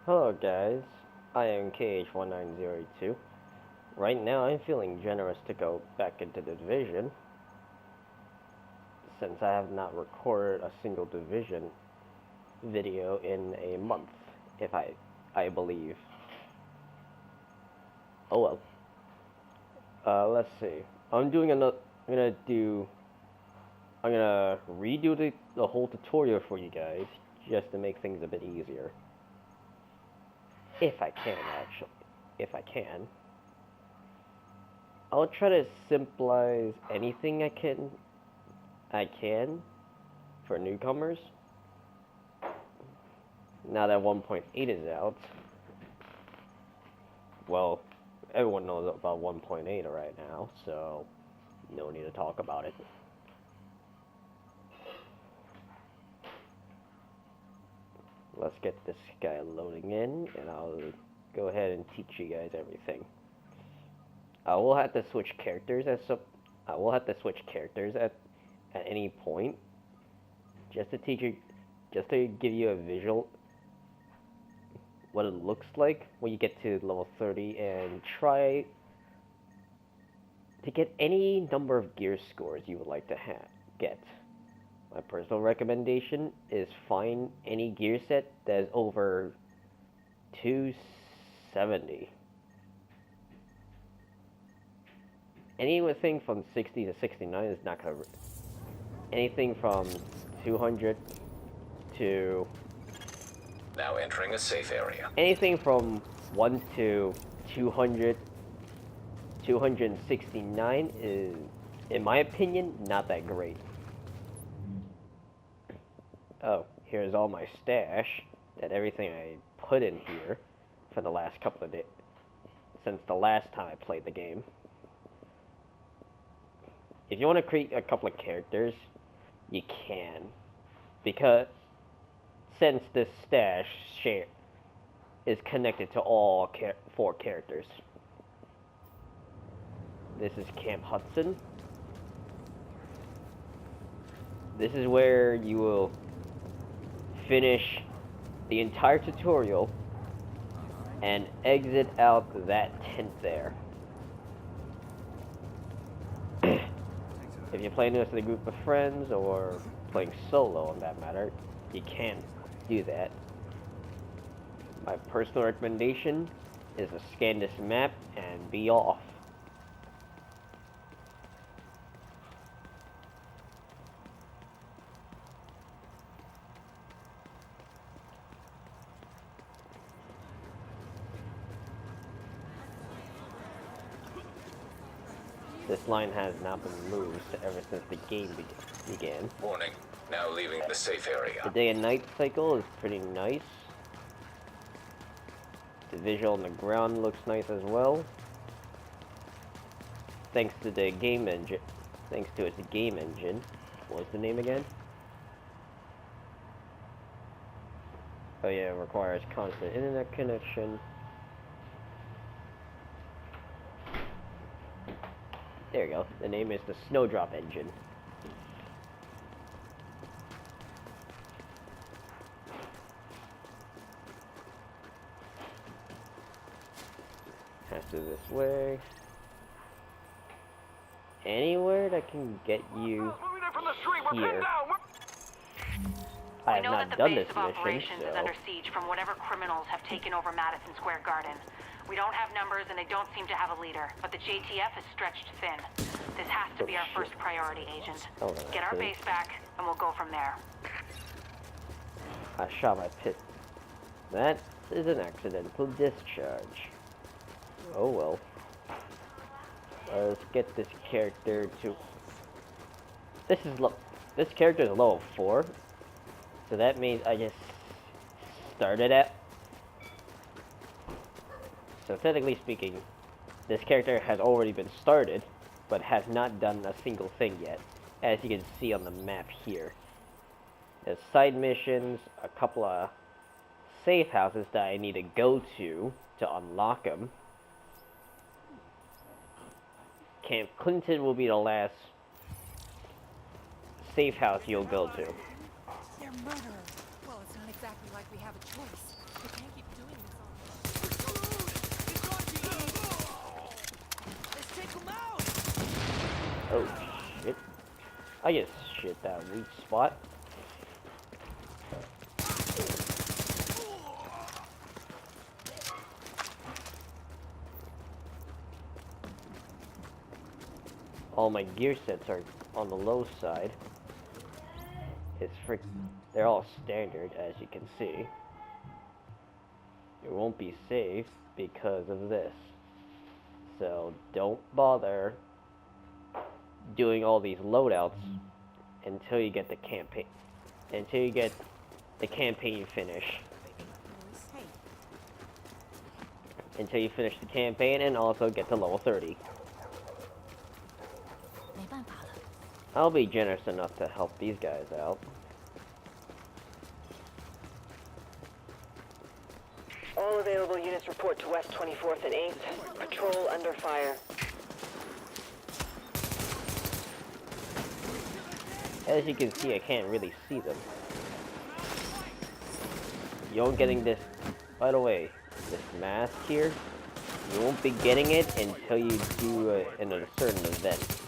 Hello guys, I am KH1902. Right now I'm feeling generous to go back into the division, since I have not recorded a single division video in a month, if I believe. Oh well. Let's see. I'm doing another. I'm gonna redo the whole tutorial for you guys, just to make things a bit easier. If I can, actually. If I can. I'll try to simplify anything I can for newcomers. Now that 1.8 is out, well, everyone knows about 1.8 right now, so no need to talk about it. Let's get this guy loading in, and I'll go ahead and teach you guys everything. I will have to switch characters at any point, just to give you a visual what it looks like when you get to level 30, and try to get any number of gear scores you would like to get. My personal recommendation is find any gear set that is over 270. Anything from 60 to 69 is not gonna. Anything from 200 to. Now entering a safe area. Anything from 1 to 200, 269 is, in my opinion, not that great. Oh, here's all my stash, everything I put in here for the last couple of days, since the last time I played the game. If you want to create a couple of characters, you can, because since this stash share is connected to all 4 characters. This is Camp Hudson. This is where you will finish the entire tutorial and exit out that tent there. If you're playing this with a group of friends, or playing solo on that matter, you can do that. My personal recommendation is to scan this map and be off. This line has not been moved ever since the game began. Warning, now leaving the safe area. The day and night cycle is pretty nice. The visual on the ground looks nice as well. Thanks to its game engine. What's the name again? Oh yeah, it requires constant internet connection. There you go. The name is the Snowdrop engine. Pass through this way. Anywhere that can get you here. I have not done this mission, so... We know that the base of operations is under siege from whatever criminals have taken over Madison Square Garden. We don't have numbers and they don't seem to have a leader, but the JTF is stretched thin. This has to be our first priority, Agent. Get our base back, and we'll go from there. I shot my pit. That is an accidental discharge. Oh well. Let's get this character to... This character is level 4. So that means I just started at... So technically speaking, this character has already been started, but has not done a single thing yet, as you can see on the map here. There's side missions, a couple of safe houses that I need to go to unlock them. Camp Clinton will be the last safe house you'll go to. They're murderers. Well, it's not exactly like we have a choice. We can't keep doing I just shit that weak spot. All my gear sets are on the low side. They're all standard, as you can see. It won't be safe because of this. So don't bother doing all these loadouts until you get the campaign. Until you get the campaign finish. Until you finish the campaign and also get to level 30. I'll be generous enough to help these guys out. All available units report to West 24th and 8th. Patrol under fire. As you can see, I can't really see them. You're getting this, by the way, this mask here, you won't be getting it until you do a certain event.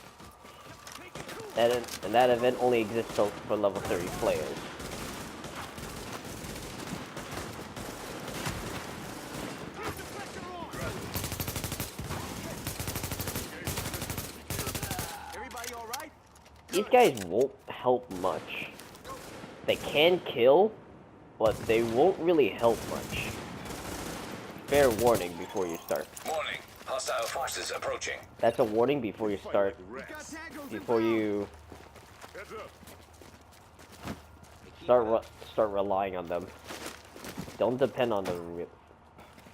And that event only exists for level 30 players. These guys won't help much. They can kill, but they won't really help much. Fair warning before you start. Warning. Hostile forces approaching. That's a warning before you start. Before you start relying on them. Don't depend on them.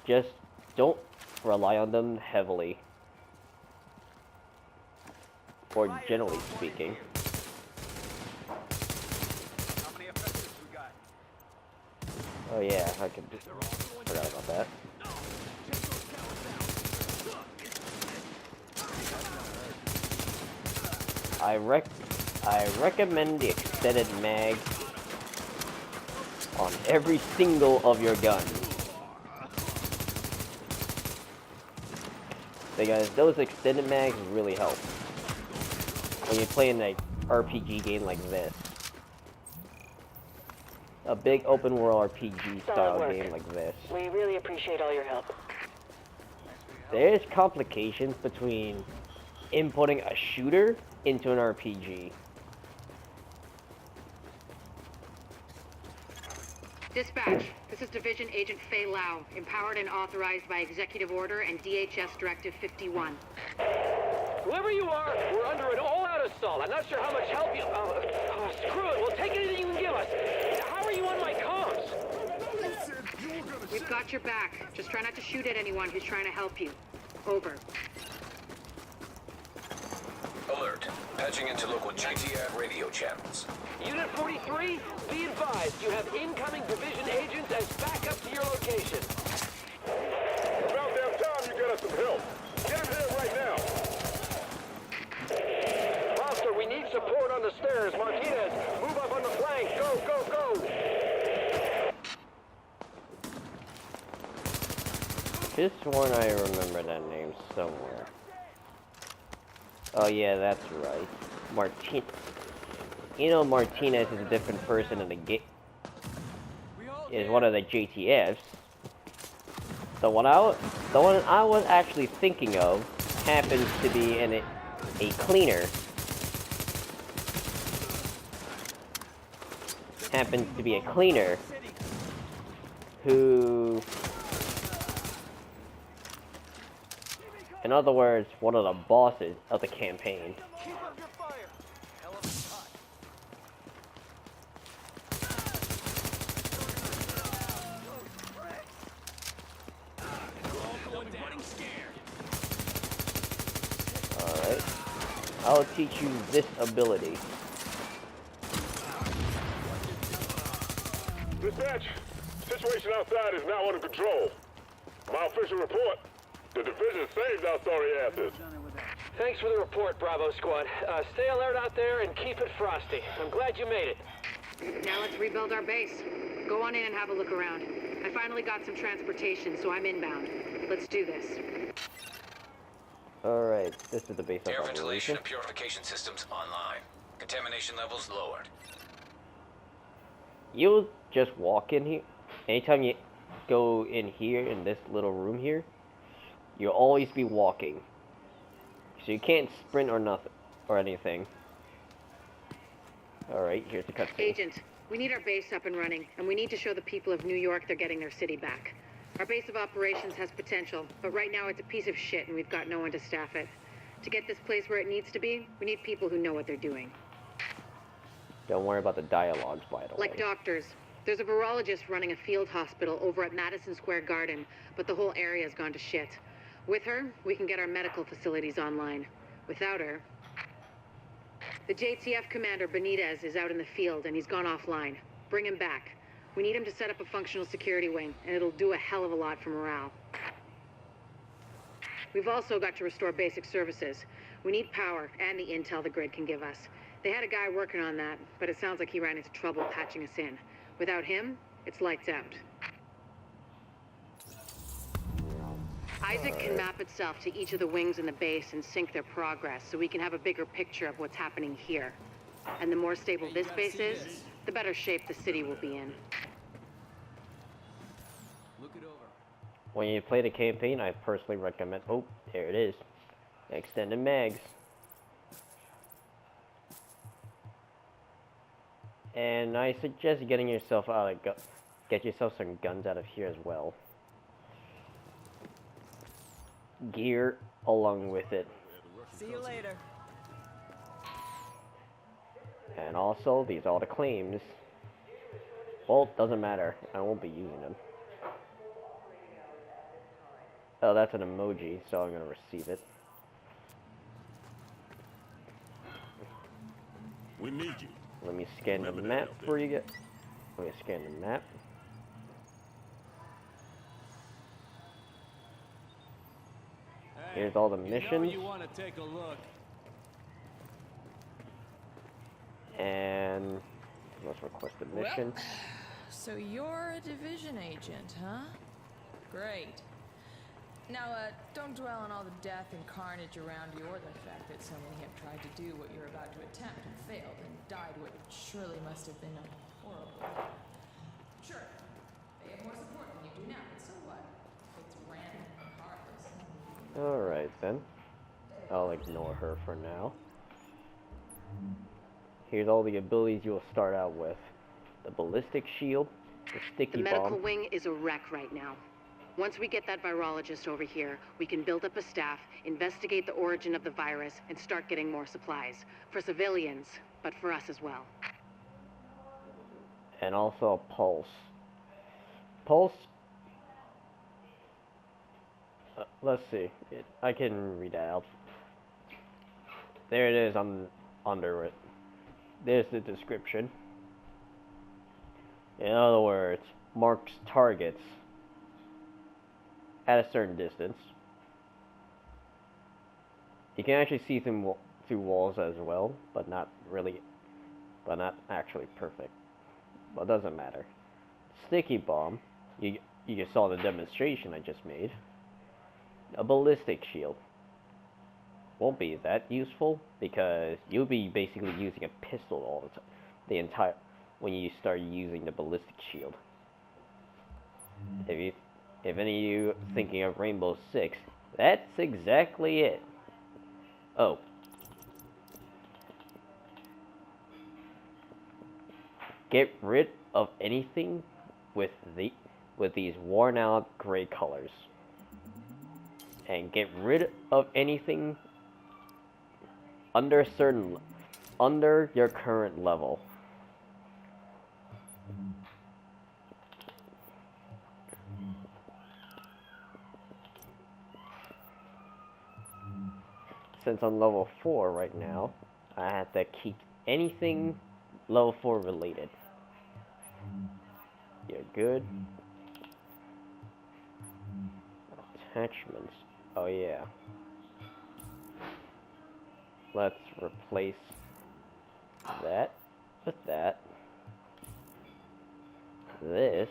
Just don't rely on them heavily. Or generally speaking. Oh yeah, I could just forgot about that. I recommend the extended mag on every single of your guns. Because those extended mags really help when you play in an RPG game like this. A big open world RPG style game like this. We really appreciate all your help. There's complications between inputting a shooter into an RPG. Dispatch, this is Division Agent Fei Lau, empowered and authorized by Executive Order and DHS Directive 51. Whoever you are, we're under an all-out assault. I'm not sure how much help you... screw it, we'll take anything you can give us. How are you on my comms? We've got your back. Just try not to shoot at anyone who's trying to help you. Over. Alert. Patching into local JTF radio channels. Unit 43, be advised, you have incoming division agents as backup to your location. About damn time you get us some help. Get him here right now. Foster, we need support on the stairs. Martinez, move up on the flank. Go, go, go. This one I remember that name somewhere. Oh yeah, that's right. You know Martinez is a different person in the game. Is one of the JTFs. The one I was actually thinking of happens to be a cleaner. Happens to be a cleaner who, in other words, one of the bosses of the campaign. Alright. I'll teach you this ability. Dispatch, situation outside is now under control. My official report, the division saved our sorry asses. Thanks for the report, Bravo Squad. Stay alert out there and keep it frosty. I'm glad you made it. Now let's rebuild our base. Go on in and have a look around. I finally got some transportation, so I'm inbound. Let's do this. Alright, this is the base of Air ventilation operation. and purification systems online. Contamination levels lowered. You'll just walk in here. Anytime you go in here, in this little room here, you'll always be walking. So you can't sprint or nothing, or anything. Alright, here's the cutscene. Agent, we need our base up and running, and we need to show the people of New York they're getting their city back. Our base of operations has potential, but right now it's a piece of shit and we've got no one to staff it. To get this place where it needs to be, we need people who know what they're doing. Don't worry about the dialogues, by the way. Like doctors. There's a virologist running a field hospital over at Madison Square Garden, but the whole area's gone to shit. With her, we can get our medical facilities online. Without her... The JTF commander, Benitez, is out in the field and he's gone offline. Bring him back. We need him to set up a functional security wing, and it'll do a hell of a lot for morale. We've also got to restore basic services. We need power and the intel the grid can give us. They had a guy working on that, but it sounds like he ran into trouble patching us in. Without him, it's lights out. Isaac can map itself to each of the wings in the base and sync their progress, so we can have a bigger picture of what's happening here. And the more stable this base is, the better shape the city will be in. Look it over. When you play the campaign, I personally recommend... Oh, there it is. Extended mags. And I suggest getting yourself out of... Get yourself some guns out of here as well. Gear along with it. See you later. And also, these are all the claims. Well, doesn't matter. I won't be using them. Oh, that's an emoji, so I'm gonna receive it. We need you. Let me scan the map for you guys. Let me scan the map. Here's all the missions. You want to take a look. And let's request a mission. So you're a division agent, huh? Great. Now, don't dwell on all the death and carnage around you or the fact that so many have tried to do what you're about to attempt and failed and died what surely must have been a horrible death. Sure, they have more support than you do now, but so what? It's random and heartless. Alright then. I'll ignore her for now. Here's all the abilities you'll start out with. The ballistic shield, the sticky The medical bomb. wing is a wreck right now. Once we get that virologist over here, we can build up a staff, investigate the origin of the virus, and start getting more supplies. For civilians, but for us as well. And also a pulse. Pulse... let's see. I can read that out. There it is under it. There's the description. In other words, marks targets at a certain distance. You can actually see through walls as well, but not actually perfect. But it doesn't matter. Sticky bomb, you just saw the demonstration I just made. A ballistic shield won't be that useful because you'll be basically using a pistol all the time. When you start using the ballistic shield. If any of you are thinking of Rainbow Six, that's exactly it. Oh. Get rid of anything with these worn out gray colors. And get rid of anything under your current level. Since I'm level 4 right now, I have to keep anything level 4 related. You're good. Attachments. Oh yeah. Let's replace that with that. This.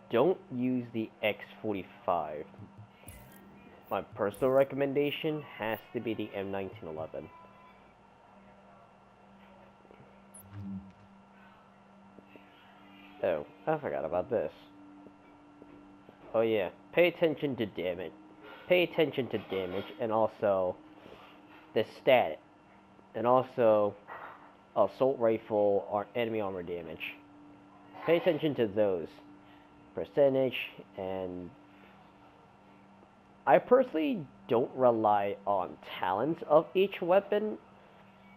don't use the X45. My personal recommendation has to be the M1911. Oh, I forgot about this. Oh yeah, pay attention to damage. Pay attention to damage and also the stat. And also assault rifle or enemy armor damage. Pay attention to those percentage, and I personally don't rely on talents of each weapon.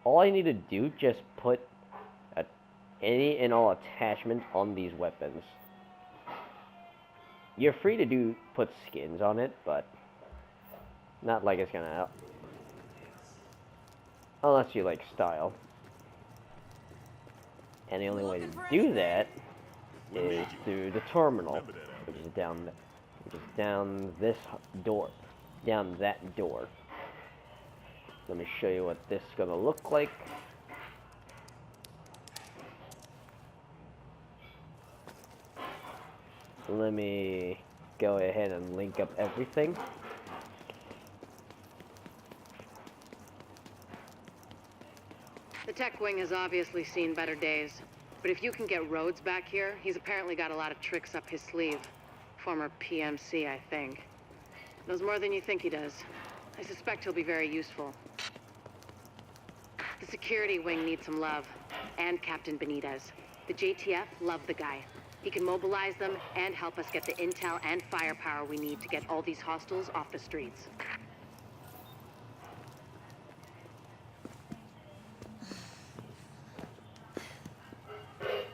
All I need to do just put any and all attachments on these weapons. You're free to put skins on it, but not like it's gonna help. Unless you like style. And the only way to do that is through the terminal, which is down this door, down that door. Let me show you what this is gonna look like. Let me go ahead and link up everything. The tech wing has obviously seen better days. But if you can get Rhodes back here, he's apparently got a lot of tricks up his sleeve. Former PMC, I think. Knows more than you think he does. I suspect he'll be very useful. The security wing needs some love. And Captain Benitez. The JTF love the guy. He can mobilize them and help us get the intel and firepower we need to get all these hostiles off the streets.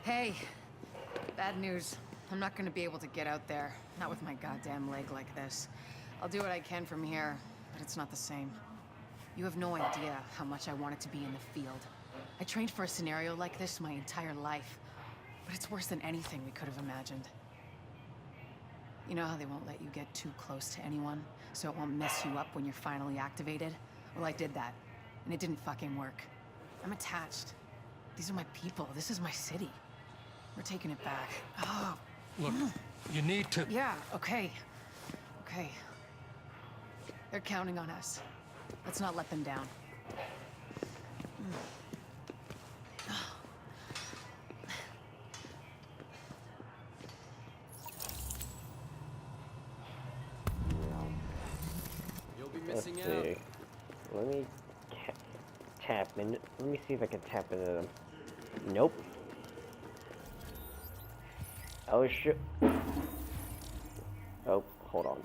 Hey, bad news. I'm not gonna be able to get out there. Not with my goddamn leg like this. I'll do what I can from here, but it's not the same. You have no idea how much I wanted to be in the field. I trained for a scenario like this my entire life. But it's worse than anything we could have imagined. You know how they won't let you get too close to anyone, so it won't mess you up when you're finally activated? Well, I did that, and it didn't fucking work. I'm attached. These are my people. This is my city. We're taking it back. Oh. Look, you need to... Yeah, okay. Okay. They're counting on us. Let's not let them down. Let's see. Let me tap in. Let me see if I can tap into them. Nope. Oh shit. Oh, hold on.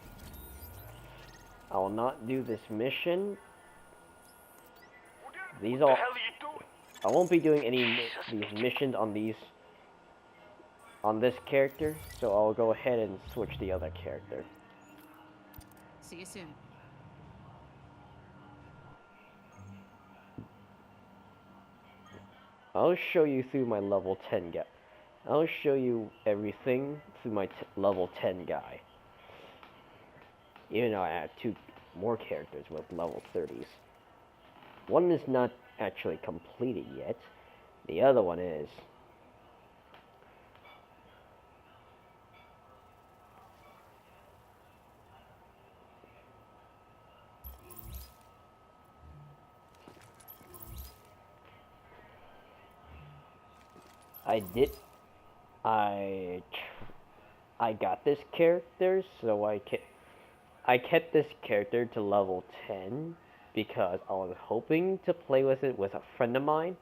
I will not do this mission. These all. I won't be doing any these missions on this character, so I'll go ahead and switch the other character. See you soon. I'll show you through my level 10 guy. I'll show you everything through my level 10 guy. Even though I have 2 more characters with level 30s. One is not actually completed yet. The other one is. I got this character, so I kept this character to level 10 because I was hoping to play with it with a friend of mine.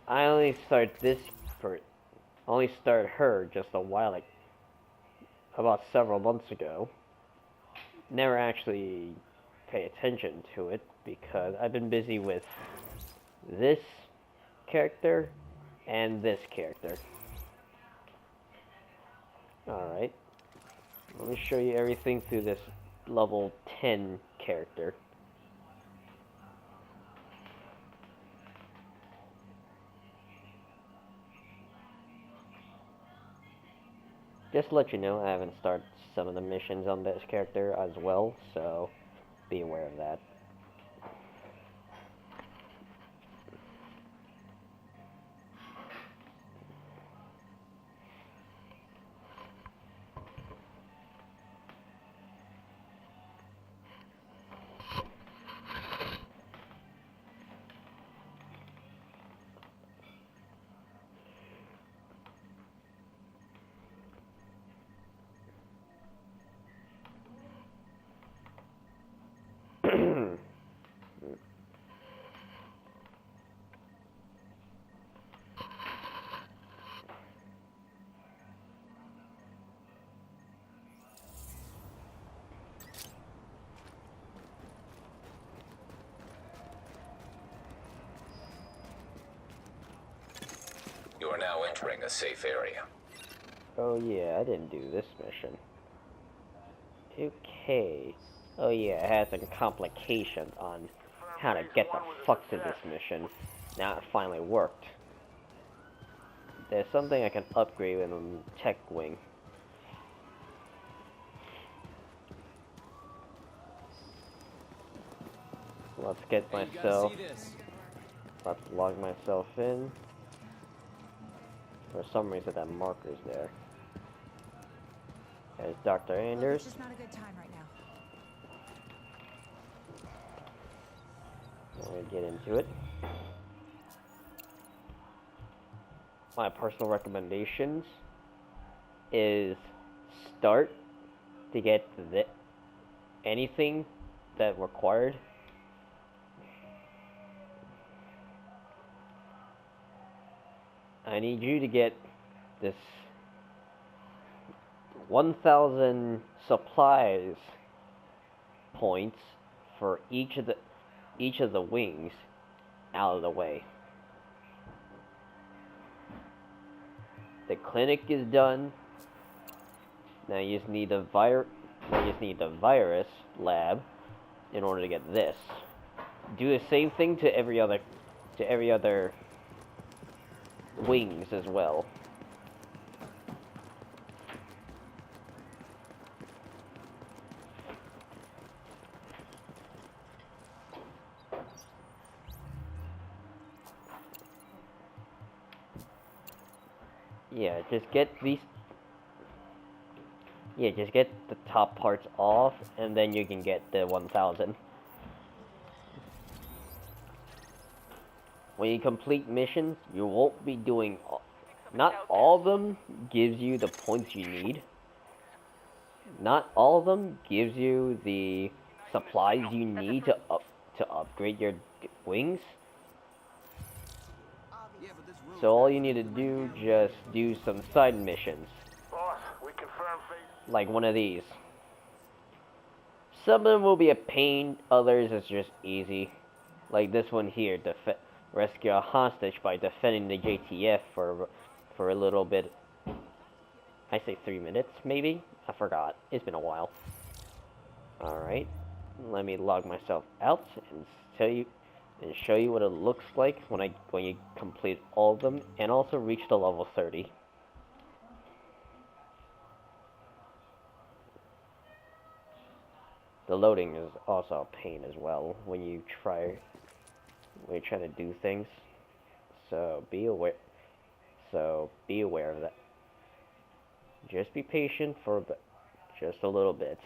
I only started her just a while, like about several months ago. Never actually pay attention to it because I've been busy with this character and this character. Alright. Let me show you everything through this level 10 character. Just to let you know, I haven't started some of the missions on this character as well, so be aware of that. now entering a safe area. Oh yeah, I didn't do this mission. Okay. Oh yeah, it has some complications on how to get the fuck to this mission. Now it finally worked. There's something I can upgrade in the tech wing. Let's get myself... Let's log myself in. For some reason that marker's there. There's Dr. Anders. It's just not a good time right now. I'm gonna get into it. My personal recommendations is start to get anything that required. I need you to get this 1,000 supplies points for each of the wings out of the way. The clinic is done. Now you just need the virus lab in order to get this. Do the same thing to every other wings as well. Yeah, just get these. Yeah, just get the top parts off, and then you can get the 1,000. When you complete missions, you won't be doing not all of them gives you the points you need. Not all of them gives you the supplies you need to upgrade your wings. So all you need to do, just do some side missions. Like one of these. Some of them will be a pain, others is just easy. Like this one here, rescue a hostage by defending the JTF for a little bit. I say 3 minutes, maybe? I forgot. It's been a while. Alright. Let me log myself out and show you what it looks like when you complete all of them and also reach the level 30. The loading is also a pain as well when you try to do things. So be aware of that. Just be patient for just a little bit.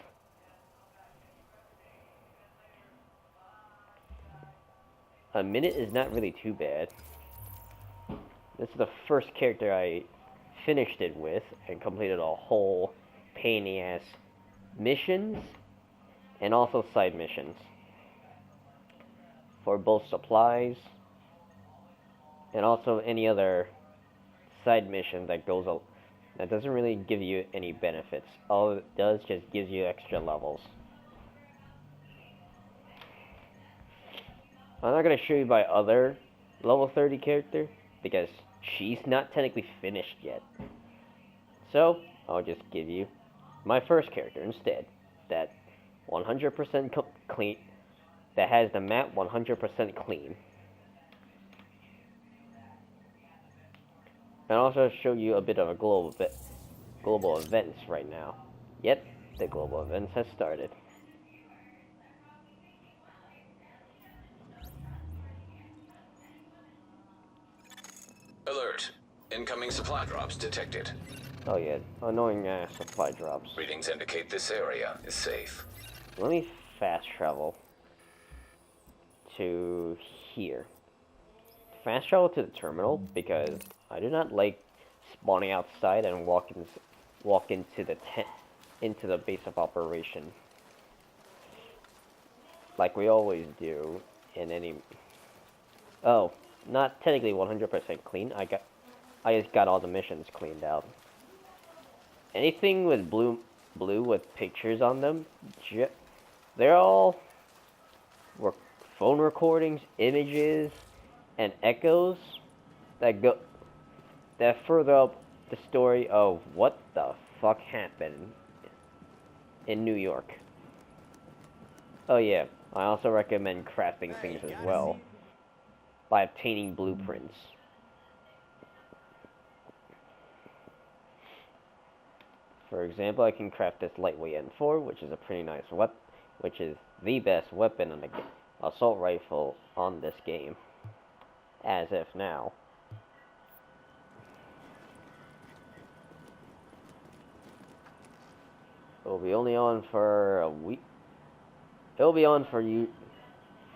A minute is not really too bad. This is the first character I finished it with and completed a whole pain in the ass missions and also side missions for both supplies and also any other side mission that doesn't really give you any benefits. All it does just gives you extra levels. I'm not going to show you my other level 30 character because she's not technically finished yet. So, I'll just give you my first character instead. That 100% clean, that has the map 100% clean. And also show you a bit of a global events right now. Yep, the global events has started. Alert. Incoming supply drops detected. Oh yeah, annoying supply drops. Readings indicate this area is safe. Let me fast travel to here. Fast travel to the terminal because I do not like spawning outside and walk into the base of operation like we always do in any. Oh, not technically 100% clean. I just got all the missions cleaned out. Anything with blue with pictures on them, they're all phone recordings, images, and echoes that that further up the story of what the fuck happened in New York. Oh yeah, I also recommend crafting things as well by obtaining blueprints. For example, I can craft this lightweight M4, which is a pretty nice weapon, which is the best weapon on the assault rifle on this game, as if now. It'll be only on for a week. It'll be on for you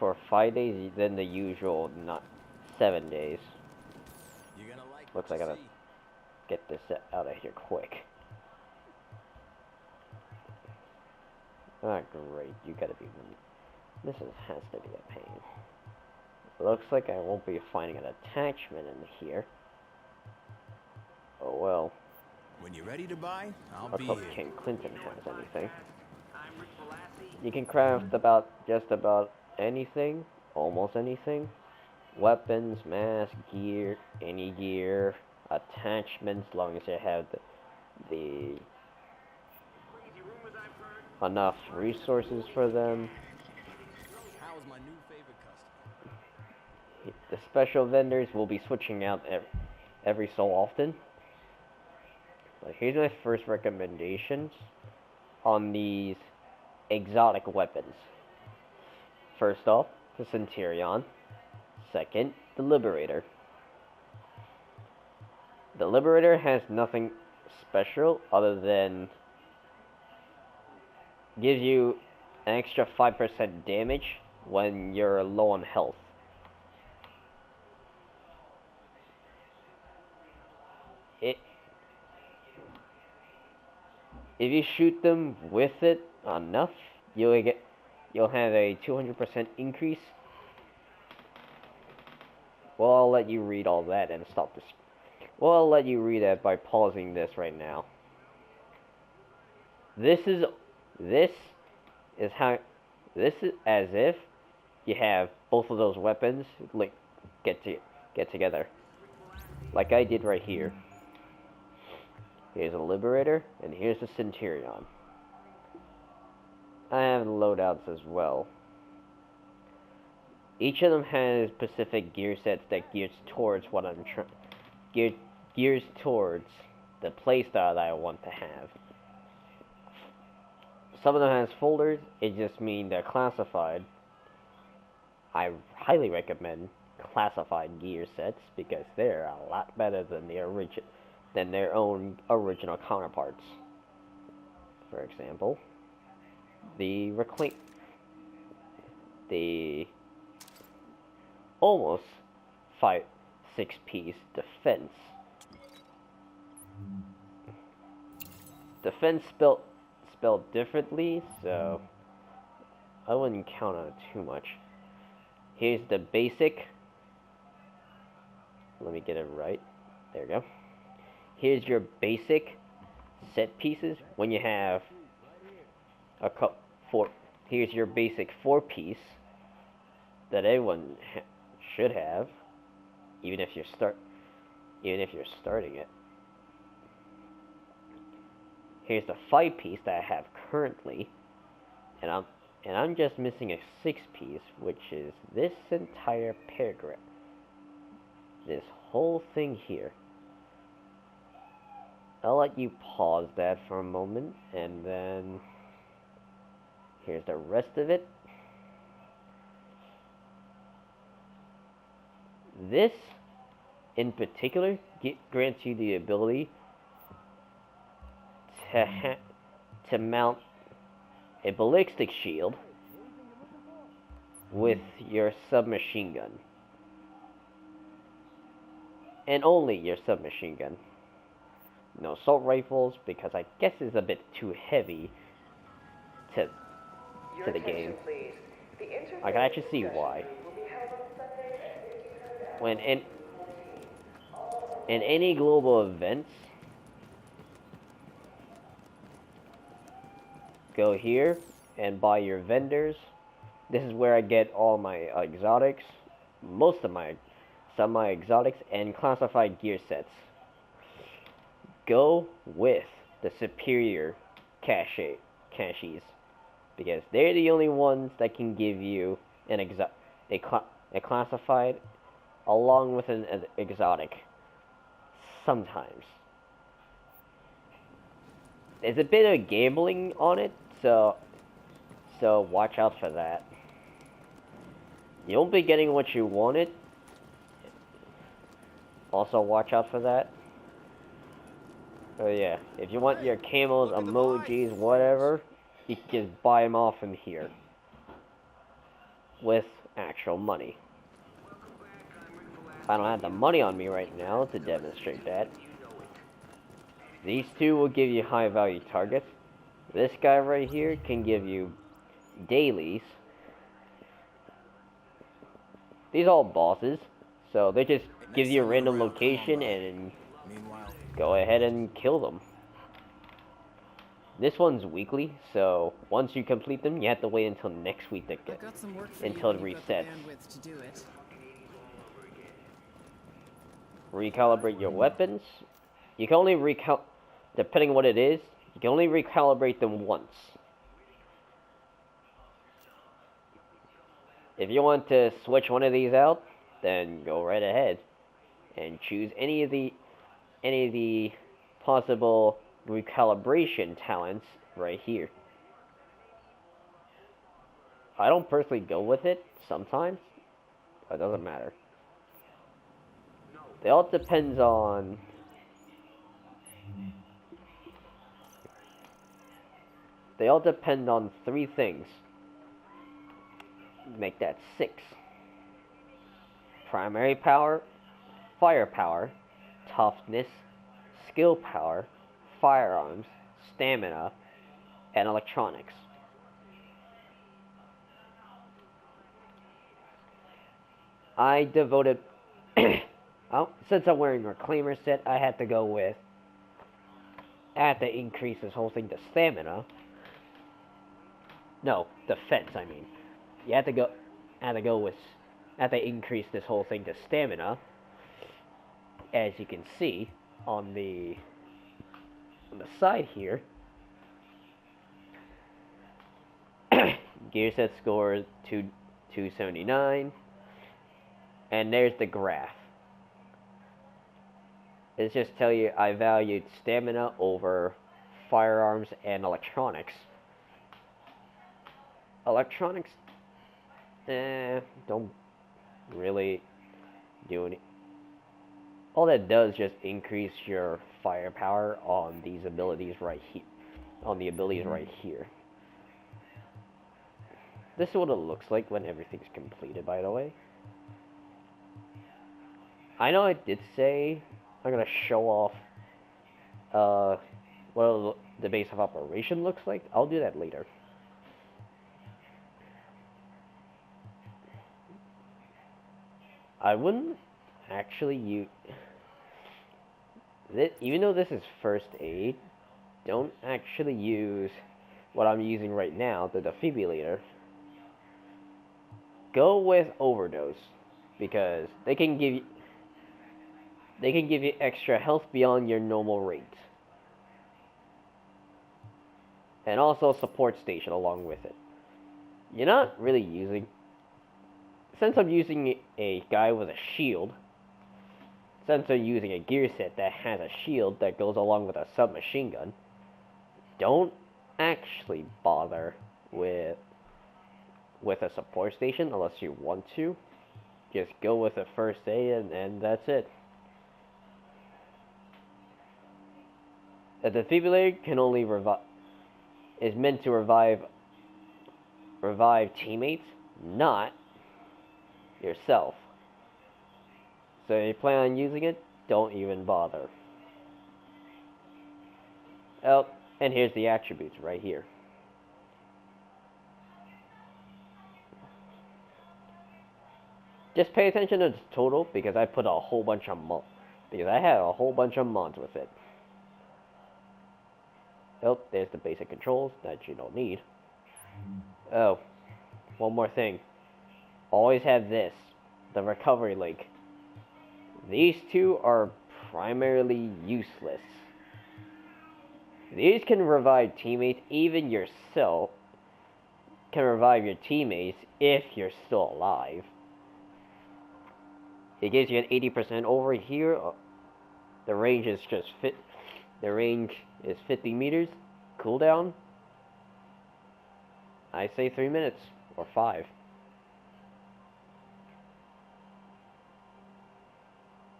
for 5 days, then the usual, not 7 days. Looks like I gotta get this out of here quick. Ah, great, you gotta be... This has to be a pain. Looks like I won't be finding an attachment in here. Oh well. When you're ready to buy, I'll Let's be hope here. King Clinton has anything. You can craft just about anything, almost anything. Weapons, mask, gear, any gear, attachments, as long as you have the enough resources for them. How's my new favorite customer? The special vendors will be switching out every so often. But here's my first recommendations on these exotic weapons. First off, the Centurion. Second, the Liberator. The Liberator has nothing special other than gives you an extra 5% damage when you're low on health. If you shoot them with it enough, you'll have a 200% increase. Well, I'll let you read all that and stop this. Well, I'll let you read that by pausing this right now. This is as if you have both of those weapons like get together, like I did right here. Here's a Liberator, and here's the Centurion. I have loadouts as well. Each of them has specific gear sets that gears towards what I'm gears towards the playstyle that I want to have. Some of them has folders. It just means they're classified. I highly recommend classified gear sets because they're a lot better than their own original counterparts. For example, the almost 6-piece defense. Defense spelled differently, so I wouldn't count on it too much. Here's the basic. Let me get it right. There we go. Here's your basic set pieces. When you have here's your basic 4-piece that everyone should have, even if you're starting it. Here's the 5-piece that I have currently, and I'm just missing a 6-piece, which is this entire paragraph. This whole thing here. I'll let you pause that for a moment, and then here's the rest of it. This, in particular, grants you the ability to mount a ballistic shield with your submachine gun. And only your submachine gun. No assault rifles, because I guess it's a bit too heavy to the game. I can actually see why. When in any global events, go here and buy your vendors. This is where I get all my exotics, some of my exotics, and classified gear sets. go with the superior caches, because they're the only ones that can give you a classified along with an exotic. Sometimes there's a bit of gambling on it, so watch out for that. You won't be getting what you wanted. Also watch out for that. Oh yeah, if you want your camos, emojis, whatever, you can just buy them off from here with actual money. I don't have the money on me right now to demonstrate that. These two will give you high value targets. This guy right here can give you dailies. These are all bosses, so they just give you a random location and go ahead and kill them. This one's weekly, so once you complete them, you have to wait until next week to get until it resets. Recalibrate your weapons. You can only depending on what it is, you can only recalibrate them once. If you want to switch one of these out, then go right ahead and choose any of the possible recalibration talents right here. I don't personally go with it sometimes, but it doesn't matter. It all depends on three things. Make that 6. Primary power, firepower, toughness, skill power, firearms, stamina, and electronics. I devoted well, since I'm wearing a reclaimer set, I had to increase this whole thing to stamina. No, defense, I mean. You have to increase this whole thing to stamina. As you can see on the side here. Gear set score 279. And there's the graph. It's just tell you I valued stamina over firearms and electronics. Electronics, don't really do any. All that does just increase your firepower on these abilities right here. On the abilities right here. This is what it looks like when everything's completed, by the way. I know I did say I'm gonna show off what the base of operation looks like. I'll do that later. I wouldn't actually use this, even though this is first aid. Don't actually use what I'm using right now, the defibrillator. Go with overdose, because they can give you extra health beyond your normal rate. And also support station along with it. You're not really using... Since I'm using a guy with a shield, since I'm using a gear set that has a shield that goes along with a submachine gun, don't actually bother with a support station unless you want to. Just go with a first aid and that's it. A defibrillator can only is meant to revive teammates, not yourself. So if you plan on using it, don't even bother. Oh, and here's the attributes right here. Just pay attention to the total, because I put a whole bunch of mods. Because I had a whole bunch of mods with it. Oh, there's the basic controls that you don't need. Oh, one more thing. Always have this, the recovery link. These two are primarily useless. These can revive teammates, even yourself can revive your teammates if you're still alive. It gives you an 80% over here. The range is just the range is 50 meters. Cooldown, I say 3 minutes or 5.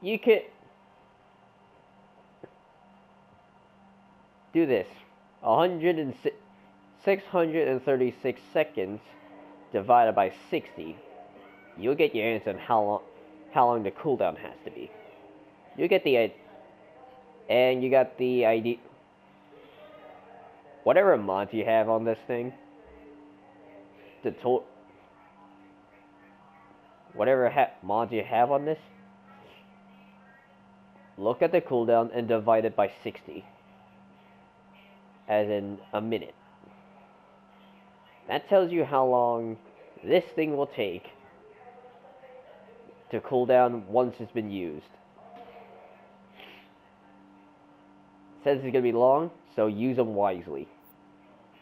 You could do this. 636 seconds divided by 60. You'll get your answer on how long the cooldown has to be. You get the and you got the idea. Whatever mods you have on this thing, whatever mods you have on this, look at the cooldown and divide it by 60. As in a minute. That tells you how long this thing will take to cool down once it's been used. It says it's going to be long, so use them wisely.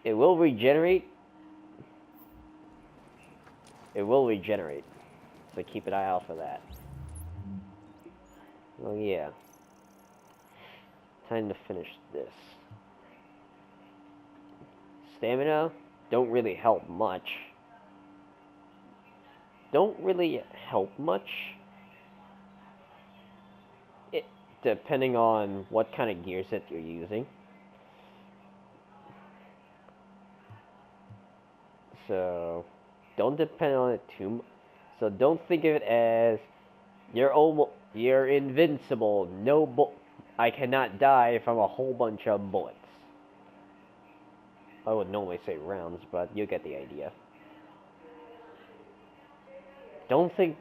It will regenerate. It will regenerate. So keep an eye out for that. Oh yeah. Time to finish this. Stamina don't really help much. It depending on what kind of gear set you're using. So don't depend on it too much. So don't think of it as you're invincible. I cannot die from a whole bunch of bullets. I would normally say rounds, but you get the idea. Don't think...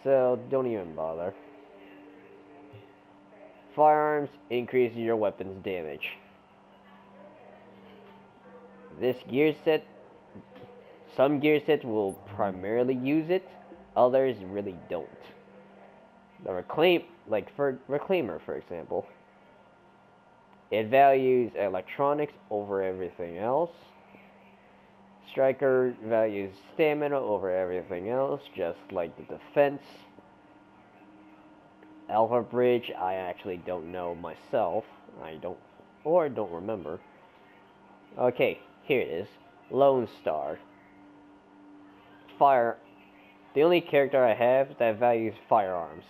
So, don't even bother. Firearms increase your weapon's damage. This gear set... Some gear sets will primarily use it, others really don't. The Reclaimer, for example. It values electronics over everything else. Striker values stamina over everything else, just like the defense. Alpha Bridge, I actually don't know myself. I don't remember. Okay, here it is. Lone Star. The only character I have that values firearms.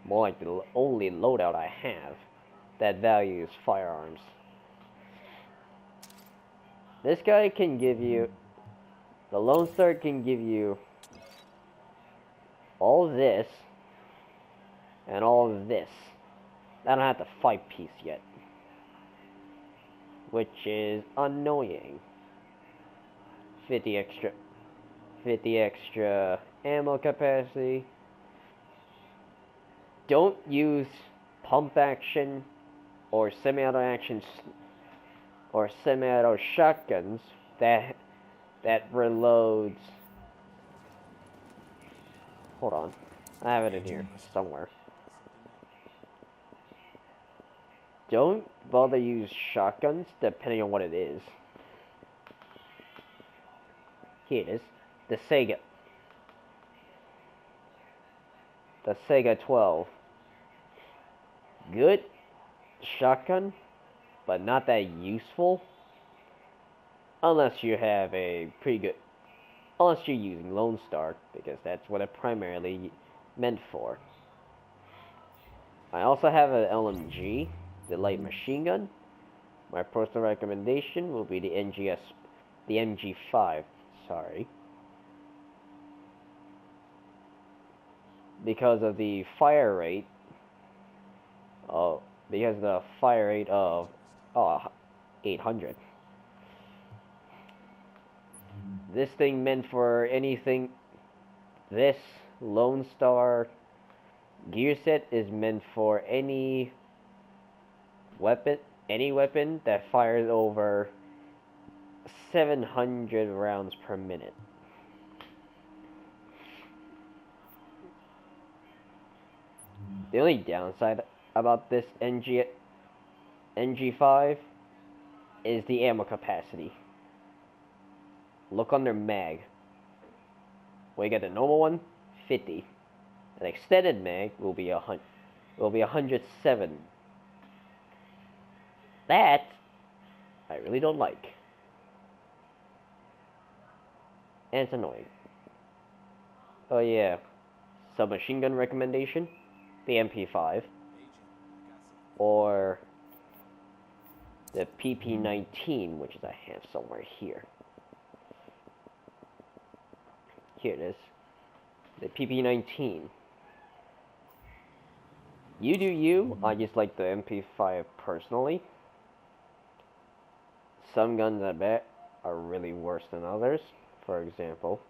More like the only loadout I have that values firearms. This guy can give you... The Lone Star can give you all of this and all of this. I don't have the 5-piece yet, which is annoying. 50 extra ammo capacity. Don't use pump action or semi-auto actions or semi-auto shotguns that reloads. Hold on, I have it in here somewhere. Don't bother use shotguns depending on what it is. Here it is, the Sega 12. Good shotgun, but not that useful unless you have a pretty good, unless you're using Lone Star, because that's what it primarily meant for. I also have an LMG, the light machine gun. My personal recommendation will be the MG5, sorry. Because of the fire rate of 800. This thing meant for anything. This Lone Star gear set is meant for any weapon that fires over 700 rounds per minute. The only downside about this NG5 is the ammo capacity. Look under mag. When you get the normal one, 50. An extended mag will be 107. That I really don't like. And it's annoying. Oh yeah, submachine gun recommendation, the MP5 or the PP-19, which is I have somewhere here. Here it is, the PP-19. You do you. I just like the MP5 personally. Some guns I bet are really worse than others. For example,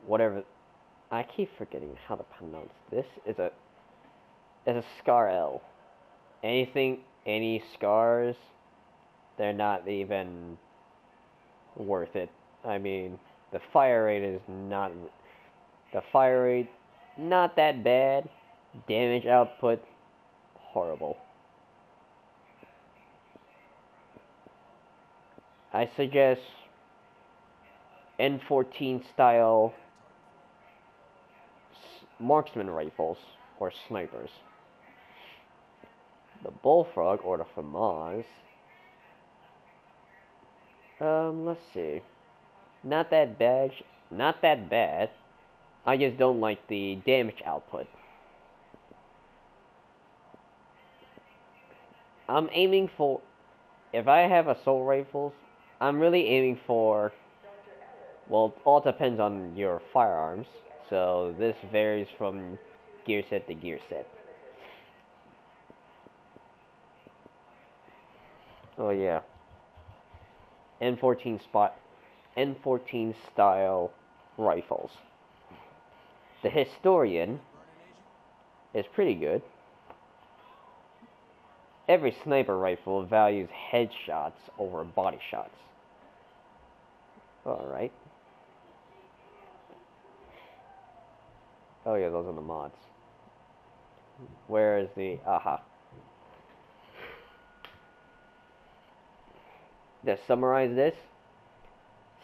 whatever, I keep forgetting how to pronounce this. It's a Scar L. Any scars, they're not even worth it. I mean, the fire rate not that bad. Damage output, horrible. I suggest N14 style marksman rifles or snipers. The Bullfrog or the FAMAS. Let's see. Not that bad. Not that bad. I just don't like the damage output. I'm aiming for, if I have assault rifles, I'm really aiming for, well, it all depends on your firearms, so this varies from gear set to gear set. Oh yeah. N14 style rifles. The Historian is pretty good. Every sniper rifle values headshots over body shots. Alright. Oh yeah, those are the mods. Where is the... aha. To summarize this,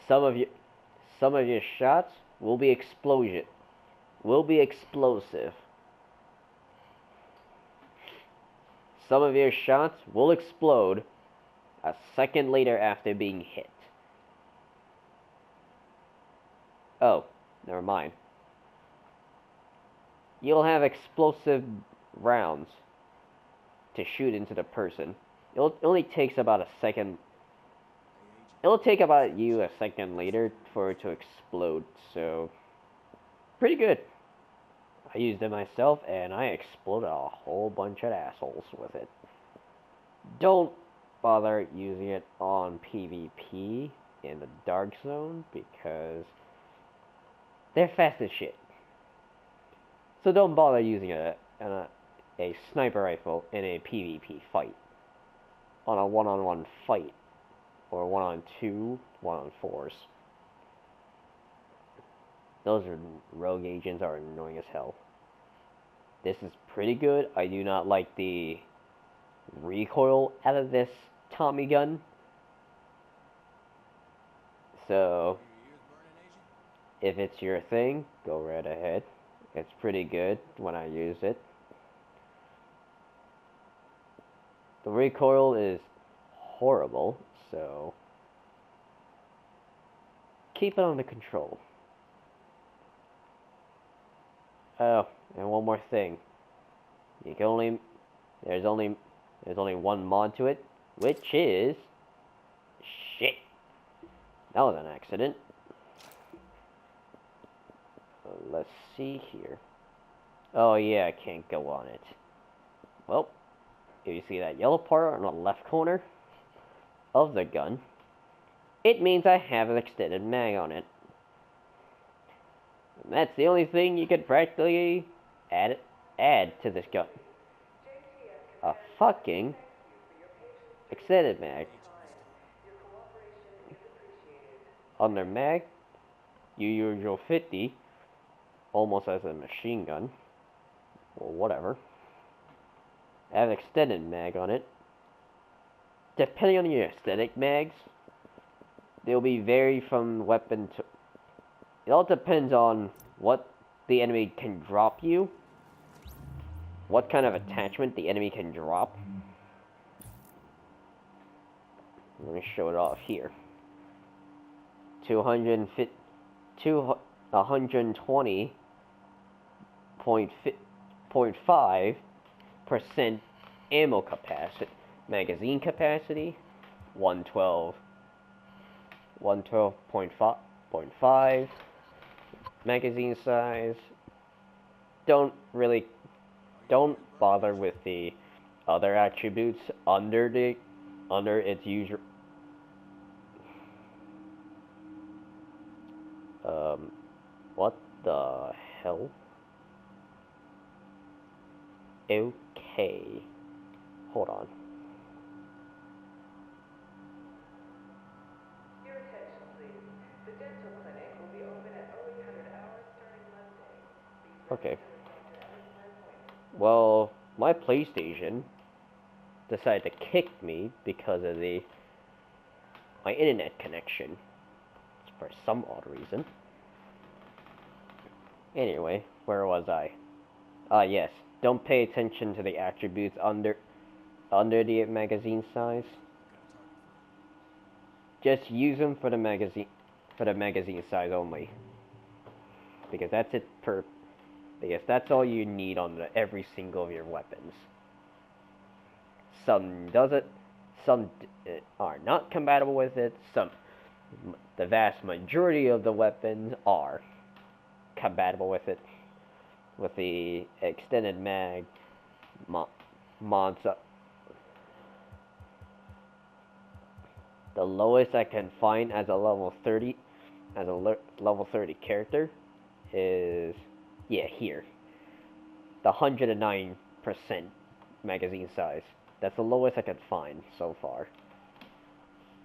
some of your shots will be explosive. Some of your shots will explode a second later after being hit. Oh, never mind. You'll have explosive rounds to shoot into the person. It only takes about a second. It'll take about you a second later for it to explode, so pretty good. I used it myself, and I exploded a whole bunch of assholes with it. Don't bother using it on PvP in the Dark Zone, because they're fast as shit. So don't bother using a sniper rifle in a PvP fight. On a one-on-one fight. Or one-on-two, one-on-fours. Those rogue agents are annoying as hell. This is pretty good. I do not like the recoil out of this Tommy gun. So, if it's your thing, go right ahead. It's pretty good when I use it. The recoil is horrible, so keep it under control. Oh, and one more thing. You can only there's only one mod to it, which is shit. That was an accident. Let's see here. Oh yeah, I can't go on it. Well, if you see that yellow part on the left corner of the gun, it means I have an extended mag on it. And that's the only thing you could practically add to this gun. A fucking extended mag. Under mag, you use your 50 almost as a machine gun, or whatever. I have extended mag on it. Depending on your aesthetic mags, they'll be vary from weapon to... It all depends on what the enemy can drop you, what kind of attachment the enemy can drop. Let me show it off here. 120.5% ammo capacity, magazine capacity, 112.5 magazine size. Don't bother with the other attributes under its user. What the hell? Okay. Hold on. Your attention, please. The dental clinic will be open at 0800 hours starting Monday. Okay. Well, my PlayStation decided to kick me because of my internet connection for some odd reason. Anyway, where was I? Yes. Don't pay attention to the attributes under the magazine size. Just use them for the magazine size only. Because that's it because that's all you need on every single of your weapons. Some does it, some are not compatible with it, the vast majority of the weapons are compatible with it, with the extended mag mods up. The lowest I can find as a level 30 character is, yeah, here. The 109% magazine size. That's the lowest I could find so far.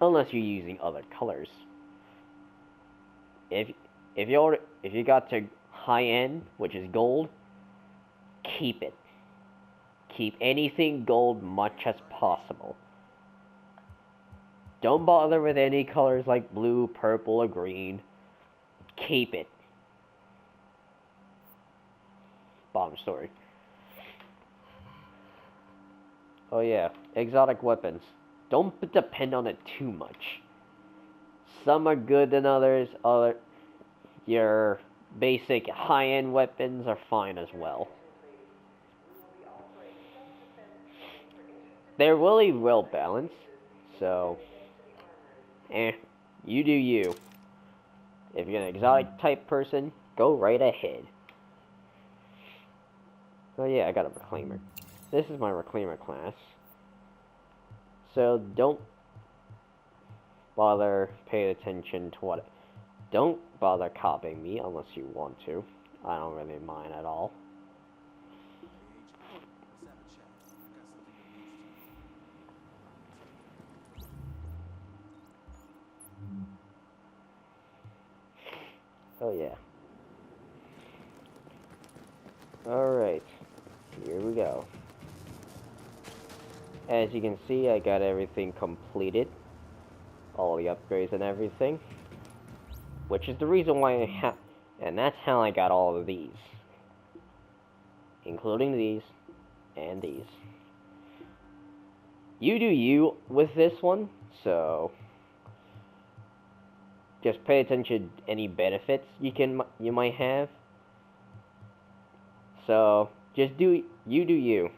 Unless you're using other colors. If you got to high end, which is gold, keep it. Keep anything gold much as possible. Don't bother with any colors like blue, purple, or green. Keep it. Bomb story. Oh yeah, exotic weapons. Don't depend on it too much. Some are good than others. Your basic high-end weapons are fine as well. They're really well balanced, so you do you. If you're an exotic type person, go right ahead. Oh yeah, I got a reclaimer. This is my reclaimer class. So don't bother paying attention to what. Don't bother copying me unless you want to. I don't really mind at all. Oh yeah. Alright. Here we go. As you can see, I got everything completed. All the upgrades and everything. Which is the reason why and that's how I got all of these. Including these and these. You do you with this one, so just pay attention to any benefits you might have. So just do you.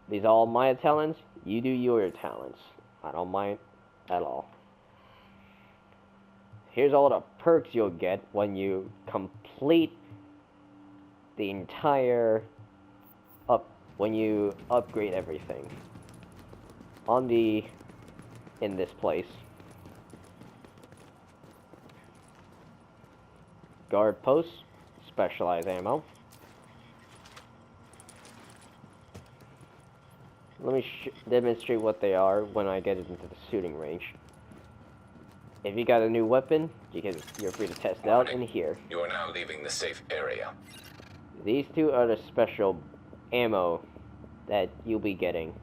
These are all my talents. You do your talents. I don't mind at all. Here's all the perks you'll get when you complete the entire when you upgrade everything in this place. Guard posts, specialized ammo. Let me demonstrate what they are when I get into the shooting range. If you got a new weapon, you're free to test it out in here. You are now leaving the safe area. These two are the special ammo that you'll be getting.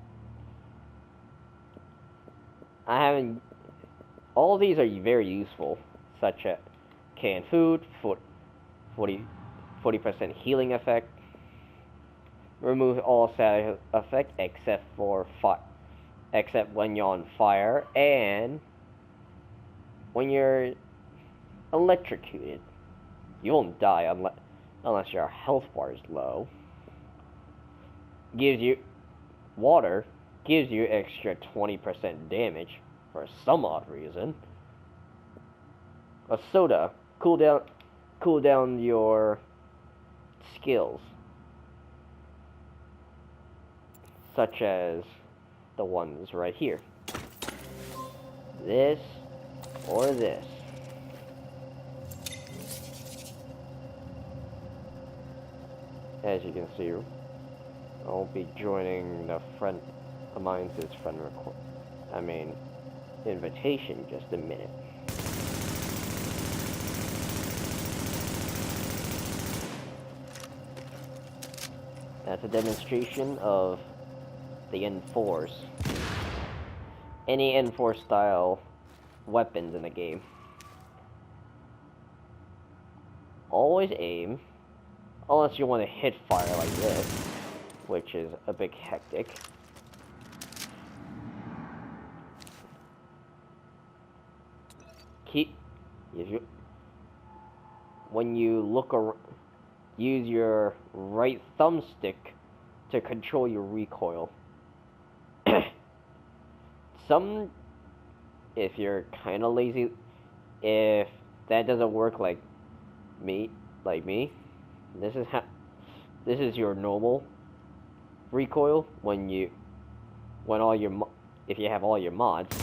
I haven't. All these are very useful, such as canned food, 40% healing effect, remove all side effect except when you're on fire and when you're electrocuted. You won't die unless your health bar is low. Gives you water, gives you extra 20% damage for some odd reason. A soda, cool down your skills, such as the ones right here. This or this. As you can see, I'll be joining the friend of mine's friend invitation in just a minute. That's a demonstration of the N4s. Any N4 style weapons in the game. Always aim, unless you want to hit fire like this, which is a bit hectic. When you look around, use your right thumbstick to control your recoil. If you're kind of lazy, if that doesn't work like me, this is your normal recoil if you have all your mods.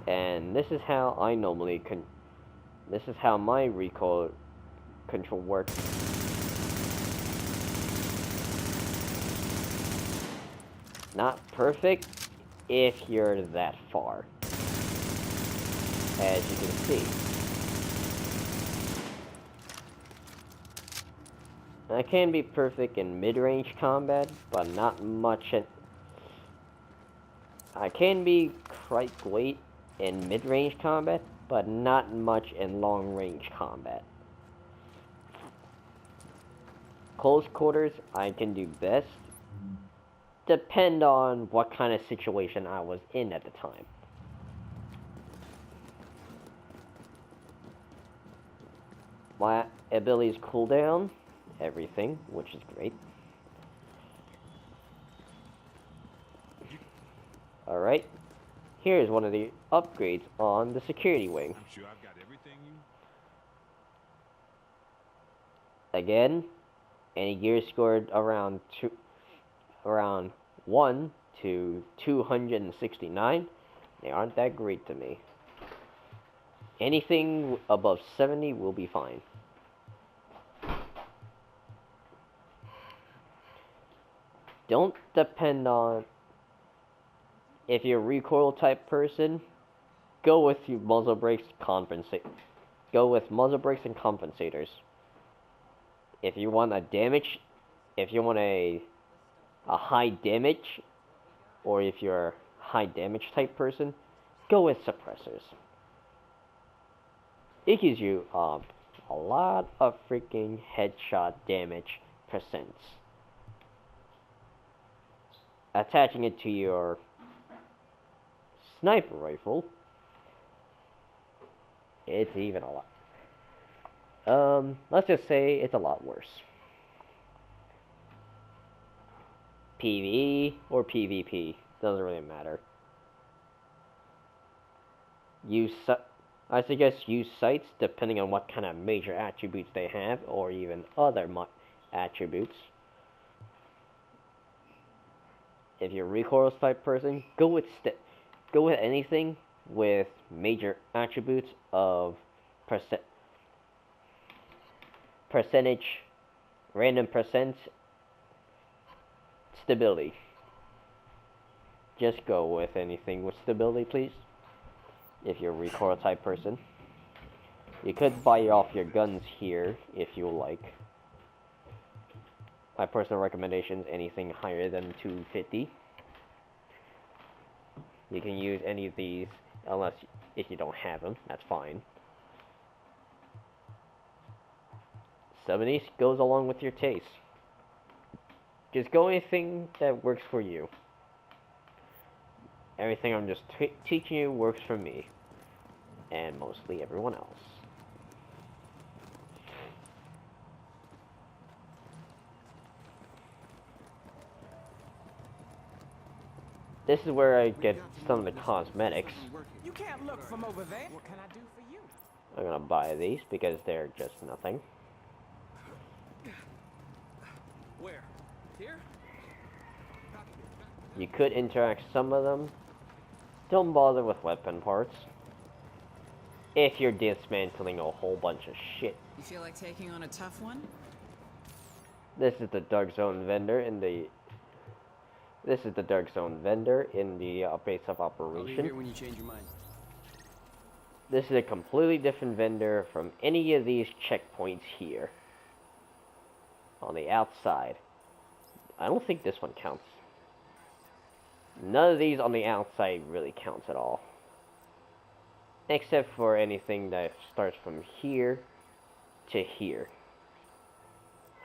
And this is how this is how my recoil control works. Not perfect if you're that far, as you can see. I can be perfect in mid-range combat, but not much I can be quite great in mid-range combat, but not much in long-range combat. Close quarters, I can do best. Depend on what kind of situation I was in at the time. My abilities cool down everything, which is great. Alright, here's one of the upgrades on the security wing. I'm sure I've got everything you... Again, any gear scored around 1 to 269, they aren't that great to me. Anything above 70 will be fine. Don't depend on... If you're a recoil type person, go with your muzzle brakes Go with muzzle brakes and compensators. If you want a high damage, or if you're a high damage type person, go with suppressors. It gives you a lot of freaking headshot damage percents. Attaching it to your sniper rifle, it's even a lot. Let's just say it's a lot worse. PvE or PvP, doesn't really matter. I suggest use sights depending on what kind of major attributes they have, or even other attributes. If you're a recoil type person, go with anything with major attributes of percentage, random percent, stability. Just go with anything with stability, please. If you're a recoil type person. You could buy off your guns here if you like. My personal recommendation is anything higher than 250. You can use any of these, unless if you don't have them, that's fine. Some of these goes along with your taste. Just go anything that works for you. Everything I'm just teaching you works for me, and mostly everyone else. This is where I get some of the cosmetics. You can't look from over there. What can I do for you? I'm gonna buy these because they're just nothing. Where? Here? You could interact some of them. Don't bother with weapon parts if you're dismantling a whole bunch of shit. You feel like taking on a tough one? This is the Dark Zone vendor in the. This is the Dark Zone vendor in the base of I'll be operation. here when you change your mind. This is a completely different vendor from any of these checkpoints here. On the outside. I don't think this one counts. None of these on the outside really counts at all. Except for anything that starts from here to here.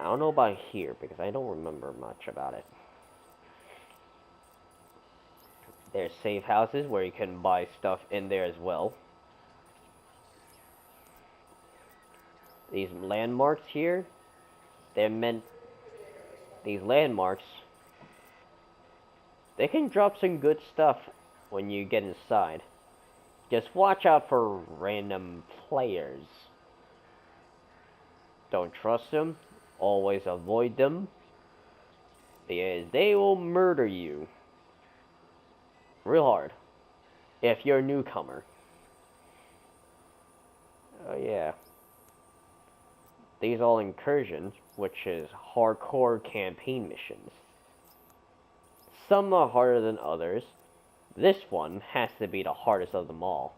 I don't know about here because I don't remember much about it. There's safe houses where you can buy stuff in there as well. These landmarks here, they're meant, these landmarks, they can drop some good stuff when you get inside. Just watch out for random players. Don't trust them, always avoid them, because they will murder you. Real hard. If you're a newcomer. Oh yeah. These all incursions, which is hardcore campaign missions. Some are harder than others. This one has to be the hardest of them all.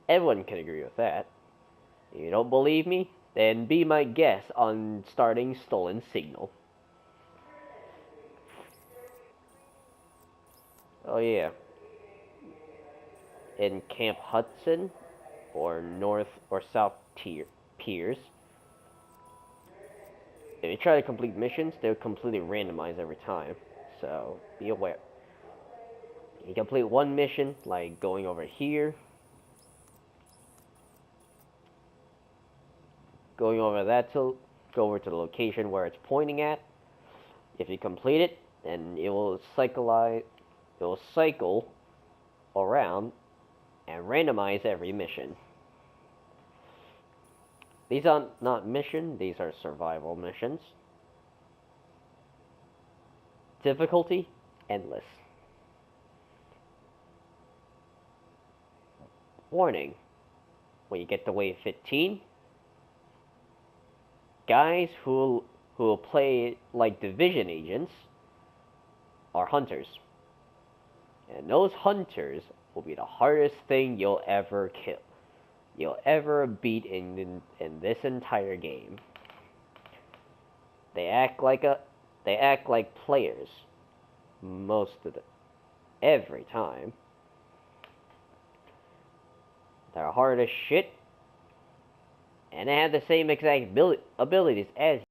Everyone can agree with that. If you don't believe me, then be my guest on starting Stolen Signal. Oh yeah. In Camp Hudson, or North or South Piers, if you try to complete missions, they'll completely randomize every time. So, be aware. You complete one mission, like going over here, going over that to go over to the location where it's pointing at. If you complete it, then it will cycle around and randomize every mission. These are not missions, these are survival missions. Difficulty, endless. Warning, when you get to wave 15, guys who will play like division agents are hunters. And those hunters will be the hardest thing you'll ever kill. You'll ever beat in this entire game. They act like players most of every time. They're hard as shit, and they have the same exact abilities as